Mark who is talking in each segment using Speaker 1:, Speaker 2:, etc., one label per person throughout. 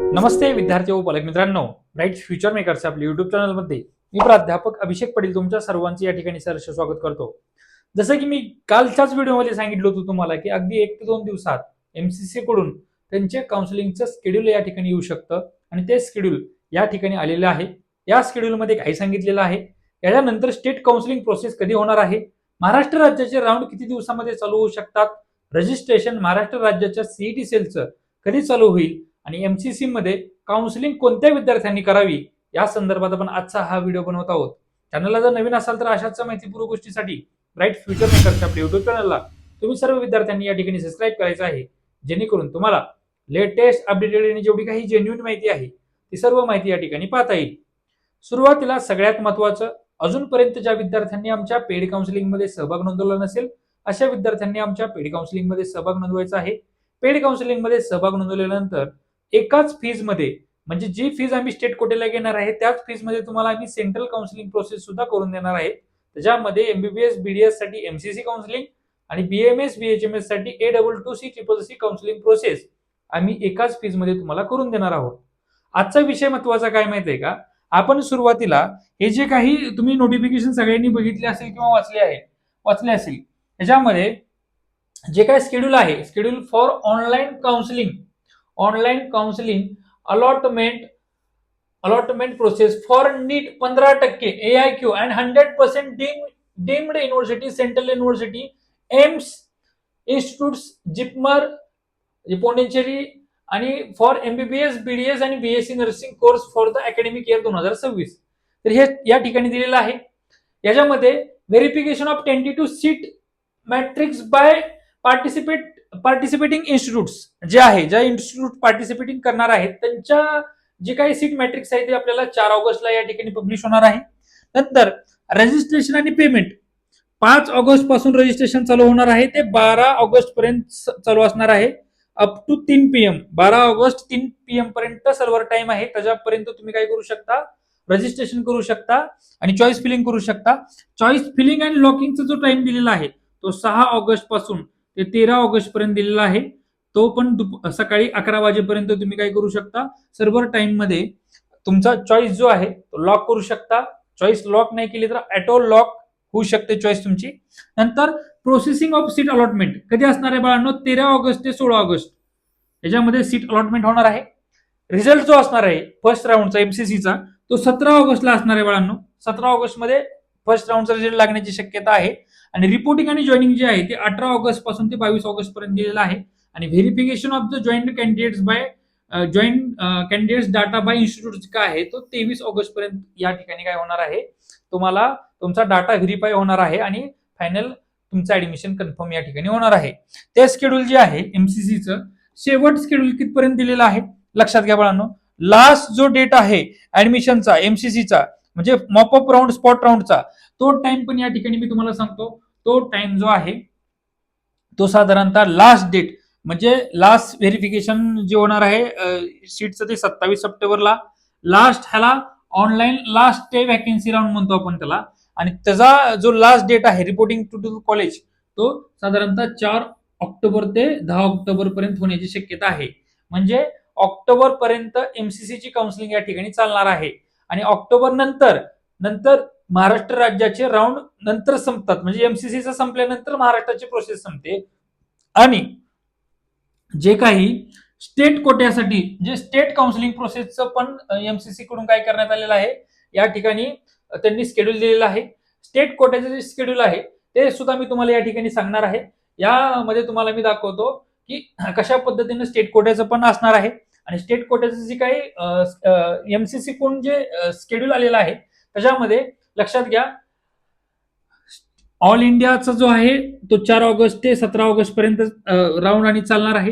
Speaker 1: नमस्ते विद्यार्थी व पालक मित्रांनो, ब्राईट फ्युचर मेकर्स आपल्या युट्यूब चॅनलमध्ये मी प्राध्यापक अभिषेक पटेल तुमच्या सर्वांचे या ठिकाणी सहर्ष स्वागत करतो। जसं की मी कालच्याच व्हिडिओमध्ये सांगितलं होतं तुम्हाला की अगदी 1 ते 2 दिवसात एमसीसी कडून त्यांचे काउन्सिलिंगचं शेड्यूल या ठिकाणी येऊ शकतं आणि ते शेड्यूल या ठिकाणी आलेलं आहे। या शेड्यूलमध्ये काय सांगितलेलं आहे, याच्यानंतर स्टेट काउन्सिलिंग प्रोसेस कधी होणार आहे, महाराष्ट्र राज्याचे राऊंड किती दिवसामध्ये चालू होऊ शकतात, रजिस्ट्रेशन महाराष्ट्र राज्याच्या सीईटी सेलचं कधी चालू होईल आणि एमसीसी मध्ये काउन्सिलिंग कोणत्या विद्यार्थ्यांनी करावी या संदर्भात आपण आजचा हा व्हिडिओ बनवत आहोत। चॅनलला जर नवीन असाल तर अशाच माहितीपूर्ण गोष्टीसाठी ब्राईट फ्युचर मेकर्स आपल्या युट्यूब चॅनलला तुम्ही सर्व विद्यार्थ्यांनी या ठिकाणी सबस्क्राईब करायचं आहे, जेणेकरून तुम्हाला लेटेस्ट अपडेटेड आणि जेवढी काही जेन्युइन माहिती आहे ती सर्व माहिती या ठिकाणी पाहता येईल। सुरुवातीला सगळ्यात महत्त्वाचं, अजूनपर्यंत ज्या विद्यार्थ्यांनी आमच्या पेड काउन्सिलिंग मध्ये सहभाग नोंदवला नसेल अशा विद्यार्थ्यांनी आमच्या पेड काउन्सिलिंग मध्ये सहभाग नोंदवायचा आहे। पेड काउन्सिलिंग मध्ये सहभाग नोंदवल्यानंतर एकाच फीज मध्ये, म्हणजे जी फीज आम्ही स्टेट कोटेला घेणार आहे त्याच फीज मध्ये तुम्हाला आम्ही सेंट्रल काउन्सिलिंग प्रोसेस सुद्धा करून देणार आहे। त्याच्यामध्ये एमबीबीएस बीडीएस साठी एमसीसी काउन्सिलिंग आणि बीएमएस बीएचएमएस साठी A22C CCC काउन्सिलिंग प्रोसेस आम्ही एकाच फीज मध्ये तुम्हाला करून देणार आहोत। आजचा विषय महत्त्वाचा काय माहिती आहे का, आपण सुरुवातीला हे जे काही तुम्ही नोटिफिकेशन सगळ्यांनी बघितले असेल किंवा वाचले असेल, त्याच्यामध्ये जे काही शेड्यूल आहे, schedule for online counselling allotment process for NEET 15% AIQ and 100% deemed university, central university, AIIMS institutes, JIPMER, Pondicherry आणि फॉर एमबीबीएस बीडीएस आणि BSc nursing course for the academic year 2026। तर हे या ठिकाणी दिलेलं आहे। याच्यामध्ये verification of tentative seat matrix by participating institutes जे आहे, ज्या इन्स्टिट्यूट पार्टिसिपेटिंग करणार आहेत त्यांच्या जे काही सीट मॅट्रिक्स आहे ते आपल्याला 4 ऑगस्टला या ठिकाणी पब्लिश होणार आहे। नंतर रजिस्ट्रेशन आणि पेमेंट 5 ऑगस्ट पासून रजिस्ट्रेशन चालू होणार आहे, ते 12 ऑगस्ट पर्यंत चालू असणार आहे, up to 3 PM। 12 August 3 PM पर्यंत सर्व्हर टाइम आहे, त्याच्यापर्यंत तुम्ही काय करू शकता, रजिस्ट्रेशन करू शकता आणि चॉईस फिलिंग करू शकता। चॉईस फिलिंग आणि लॉकिंगचा जो टाइम दिलेला आहे तो 6 ऑगस्ट पासून ते 13 ऑगस्ट पर्यंत दिलेला आहे, तो पण सकाळी 11 वाजेपर्यंत तुम्ही काय करू शकता, सर्व्हर टाइम मध्ये तुमचा चॉईस जो आहे तो लॉक करू शकता। चॉईस लॉक नाही केली तर ऑटो लॉक होऊ शकते चॉईस तुमची। नंतर प्रोसेसिंग ऑफ सीट अलॉटमेंट कधी असणार आहे बाळांनो, 13 ऑगस्ट ते 16 ऑगस्ट याच्यामध्ये सीट अलॉटमेंट होणार आहे। रिझल्ट जो असणार आहे फर्स्ट राऊंडचा एमसीसीचा तो 17 ऑगस्टला असणार आहे बाळांनो। 17 ऑगस्ट मध्ये फर्स्ट राऊंडचा रिझल्ट लागण्याची शक्यता आहे आणि रिपोर्टिंग आणि जॉईनिंग जे आहे ते 18 ऑगस्ट पासून ते 22 ऑगस्ट पर्यंत दिलेलं आहे आणि verification of the joint candidates data by institute काय आहे तो 23 ऑगस्ट पर्यंत या ठिकाणी काय होणार आहे, तुम्हाला तुमचा डाटा व्हेरीफाय होणार आहे आणि फायनल तुमचं ऍडमिशन कन्फर्म या ठिकाणी होणार आहे। ते शेड्यूल जे आहे एमसीसीचं शेवट शेड्यूल कितपर्यंत दिलेलं आहे लक्षात घ्या बाळांनो। लास्ट जो डेट आहे ऍडमिशनचा एमसीसीचा म्हणजे मॉपअप राऊंड स्पॉट राऊंडचा तो टाइम पण या ठिकाणी मी तुम्हाला सांगतो। तो टाइम जो आहे तो साधारणतः लास्ट डेट म्हणजे लास्ट व्हेरिफिकेशन जे होणार आहे सीटचं ते 27 सप्टेंबरला, लास्ट ह्याला online last day vacancy round म्हणतो आपण त्याला, आणि त्याचा जो लास्ट डेट आहे रिपोर्टिंग टू कॉलेज तो साधारणतः 4 ऑक्टोबर ते 10 ऑक्टोबर पर्यंत होण्याची शक्यता आहे। म्हणजे ऑक्टोबर पर्यंत एमसीसीची काउन्सिलिंग या ठिकाणी चालणार आहे आणि ऑक्टोबर नंतर महाराष्ट्र राज्याचे राऊंड नंतर संपतात, म्हणजे एमसीसीचा संपल्यानंतर महाराष्ट्राची प्रोसेस संपते आणि जे काही स्टेट कोट्यासाठी जे स्टेट काउन्सिलिंग प्रोसेसचं पण एमसीसी कडून काय करण्यात आलेलं आहे, या ठिकाणी त्यांनी शेड्यूल दिलेलं आहे। स्टेट कोट्याचे जे शेड्यूल आहे ते सुद्धा मी तुम्हाला या ठिकाणी सांगणार आहे। यामध्ये तुम्हाला मी दाखवतो की कशा पद्धतीने स्टेट कोट्याचं पण असणार आहे आणि स्टेट कोट्याचं जे काही एमसीसी कडून जे शेड्यूल आलेलं आहे त्याच्यामध्ये लक्षात घ्या, ऑल इंडियाचा जो आहे तो 4 ऑगस्ट ते 17 ऑगस्ट पर्यंत राऊंड आणि चालणार आहे,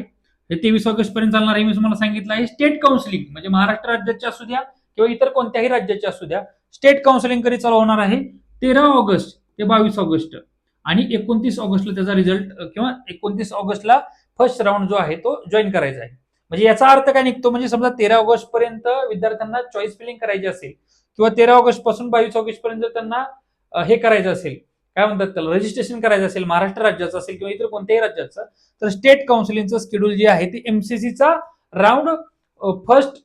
Speaker 1: हे 23 ऑगस्ट पर्यंत चालणार आहे। मी तुम्हाला सांगितलं आहे स्टेट काउन्सिलिंग म्हणजे महाराष्ट्र राज्याचे असू द्या किंवा इतर कोणत्याही राज्याचे असू द्या, स्टेट काउन्सिलिंग कधी चालू होणार आहे 13 ऑगस्ट ते 22 ऑगस्ट आणि 29 ऑगस्टला त्याचा रिझल्ट किंवा 29 ऑगस्टला फर्स्ट राऊंड जो आहे तो जॉईन करायचा आहे। म्हणजे याचा अर्थ काय निघतो, म्हणजे समजा 13 ऑगस्ट पर्यंत विद्यार्थ्यांना चॉईस फिलिंग करायची असेल किंवा 13 ऑगस्ट पासून 22 ऑगस्ट पर्यंत त्यांना हे करायचं असेल, काय म्हणतात त्याला, रजिस्ट्रेशन करायचं असेल, महाराष्ट्र राज्याचं असेल किंवा इतर कोणत्याही राज्याचं, तर स्टेट काउन्सिलिंगचं शेड्यूल जे आहे ते एमसीसीचा राऊंड फर्स्ट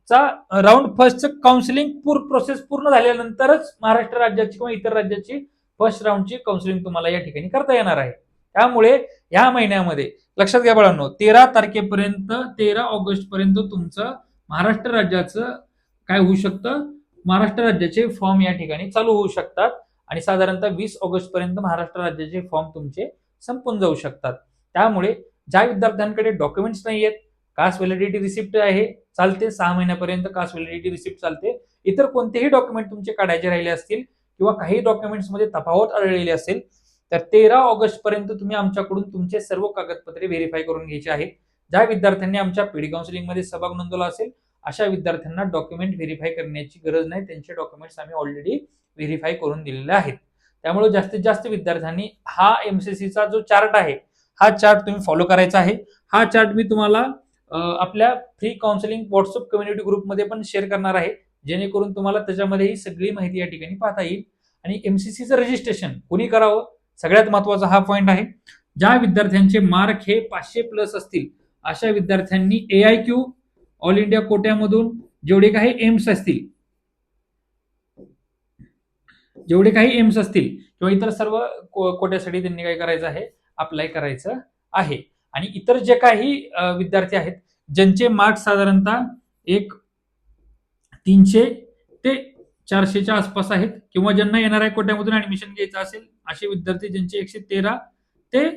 Speaker 1: चा राऊंड फर्स्टचं काउन्सिलिंग प्रोसेस पूर्ण झाल्यानंतरच महाराष्ट्र राज्याची किंवा इतर राज्याची फर्स्ट राऊंडची काउन्सिलिंग तुम्हाला या ठिकाणी करता येणार आहे. त्यामुळे या महिन्यामध्ये लक्षात घ्या बाळांनो, 13 ऑगस्ट पर्यंत तुमचं महाराष्ट्र राज्याचं काय होऊ शकतं, महाराष्ट्र राज्याचे फॉर्म या ठिकाणी चालू होऊ शकतात आणि साधारणतः 20 ऑगस्ट पर्यंत महाराष्ट्र राज्याचे फॉर्म तुमचे संपून जाऊ शकतात. त्यामुळे ज्या विद्यार्थ्यांकडे डॉक्युमेंट्स नाही आहेत, कास्ट व्हॅलिडिटी रिसिप्ट आहे चालते, 6 महिन्यापर्यंत कास्ट व्हॅलिडिटी रिसिप्ट चालते, इतर कोणतेही डॉक्युमेंट तुमचे काढायचे राहिले असतील किंवा काही डॉक्युमेंट्स मध्ये तफावत आढळलेली असेल तर 13 ऑगस्ट पर्यंत तुम्ही आमच्याकडून तुमचे सर्व कागदपत्रे व्हेरीफाय करून घ्यायचे आहेत. ज्या विद्यार्थ्यांनी आमच्या पीडी काउन्सिलिंग मध्ये सहभाग नोंदवला असेल अशा विद्यार्थ्यांना डॉक्युमेंट व्हेरीफाय करण्याची गरज नाही, त्यांचे डॉक्युमेंट्स आम्ही ऑलरेडी व्हेरीफाय करून दिलेले आहेत. त्यामुळे जास्तीत जास्त विद्यार्थ्यांनी हा एमसीसीचा जो चार्ट आहे हा चार्ट तुम्ही फॉलो करायचा आहे. हा चार्ट मी तुम्हाला आपल्या फ्री काउन्सिलिंग व्हॉट्सअप कम्युनिटी ग्रुपमध्ये पण शेअर करणार आहे, जेणेकरून तुम्हाला त्याच्यामध्ये ही सगळी माहिती या ठिकाणी पाहता येईल. आणि एमसीसीचं रजिस्ट्रेशन कोणी करावं, सगळ्यात महत्वाचा हा पॉइंट आहे. ज्या विद्यार्थ्यांचे मार्क हे 500+ असतील अशा विद्यार्थ्यांनी AIQ ऑल इंडिया कोट्यामधून जेवढे काही एम्स असतील किंवा इतर सर्व कोट्यासाठी त्यांनी काय करायचं आहे, अप्लाय करायचं आहे. आणि इतर जे काही विद्यार्थी आहेत ज्यांचे मार्क्स साधारणतः 300 ते 400च्या आसपास आहेत किंवा ज्यांना NRI कोट्यामधून ऍडमिशन घ्यायचं असेल असे विद्यार्थी ज्यांचे 113 ते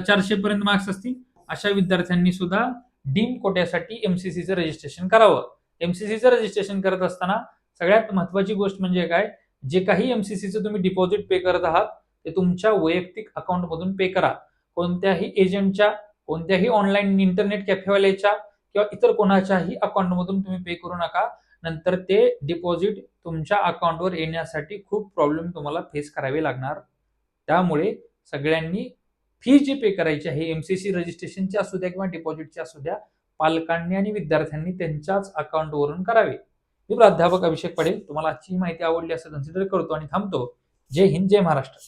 Speaker 1: 400 पर्यंत मार्क्स असतील अशा विद्यार्थ्यांनी सुद्धा डीम कोट्यासाठी एमसीसीचं रजिस्ट्रेशन करावं. एमसीसीचं रजिस्ट्रेशन करत असताना सगळ्यात महत्वाची गोष्ट म्हणजे काय, जे काही एमसीसीचं तुम्ही डिपॉझिट पे करत आहात ते तुमच्या वैयक्तिक अकाउंट मधून पे करा. कोणत्याही एजंटच्या, कोणत्याही ऑनलाईन इंटरनेट कॅफेवाल्याच्या किंवा इतर कोणाच्याही अकाउंट मधून तुम्ही पे करू नका. नंतर ते डिपॉझिट तुमच्या अकाउंटवर येण्यासाठी खूप प्रॉब्लेम तुम्हाला फेस करावे लागणार. त्यामुळे सगळ्यांनी फी जी पे करायची आहे एमसीसी रजिस्ट्रेशनची असू द्या किंवा डिपॉझिटची असू द्या, पालकांनी आणि विद्यार्थ्यांनी त्यांच्याच अकाउंटवरून करावे. मी प्राध्यापक अभिषेक पडेल. तुम्हाला आजची माहिती आवडली असं कन्सिडर करतो आणि थांबतो. जय हिंद, जय महाराष्ट्र.